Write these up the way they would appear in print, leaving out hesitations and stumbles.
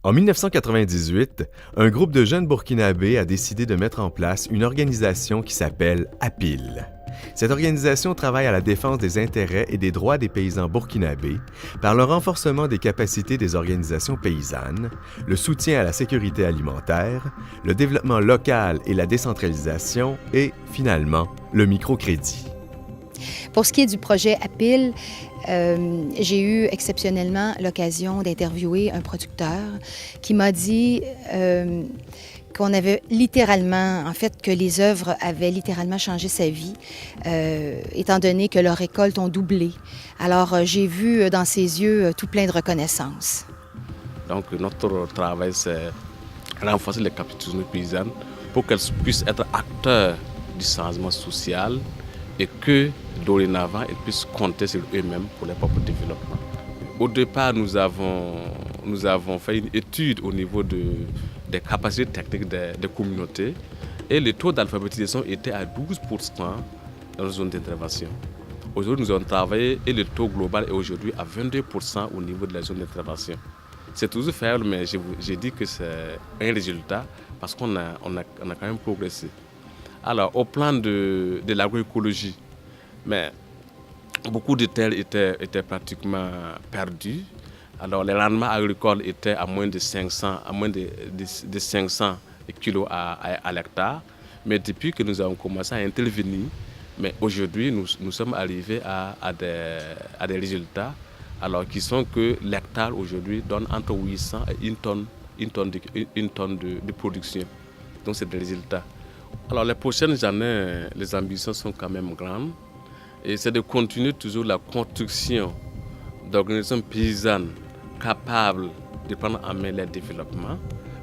En 1998, un groupe de jeunes burkinabés a décidé de mettre en place une organisation qui s'appelle APIL. Cette organisation travaille à la défense des intérêts et des droits des paysans burkinabés par le renforcement des capacités des organisations paysannes, le soutien à la sécurité alimentaire, le développement local et la décentralisation et, finalement, le microcrédit. Pour ce qui est du projet APIL, j'ai eu exceptionnellement l'occasion d'interviewer un producteur qui m'a dit qu'on avait littéralement, en fait, que les œuvres avaient littéralement changé sa vie, étant donné que leurs récoltes ont doublé. Alors, j'ai vu dans ses yeux tout plein de reconnaissance. Donc, notre travail, c'est renforcer les capitaux paysannes pour qu'elles puissent être acteurs du changement social et que, dorénavant, elles puissent compter sur eux-mêmes pour leur propre développement. Au départ, nous avons fait une étude au niveau des capacités techniques des communautés et le taux d'alphabétisation était à 12% dans la zone d'intervention. Aujourd'hui, nous avons travaillé et le taux global est aujourd'hui à 22% au niveau de la zone d'intervention. C'est toujours faible, mais j'ai dit que c'est un résultat parce qu'on a quand même progressé. Alors, au plan de l'agroécologie, mais beaucoup de terres étaient pratiquement perdues. Alors, les rendements agricoles étaient à moins de 500 kilos à l'hectare. Mais depuis que nous avons commencé à intervenir, mais aujourd'hui, nous sommes arrivés à des résultats alors, qui sont que l'hectare aujourd'hui donne entre 800 et une tonne de production. Donc, c'est des résultats. Alors, les prochaines années, les ambitions sont quand même grandes. Et c'est de continuer toujours la construction d'organisations paysannes capables de prendre en main leur développement.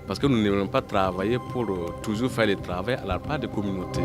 Parce que nous ne voulons pas travailler pour toujours faire le travail à la part des communautés.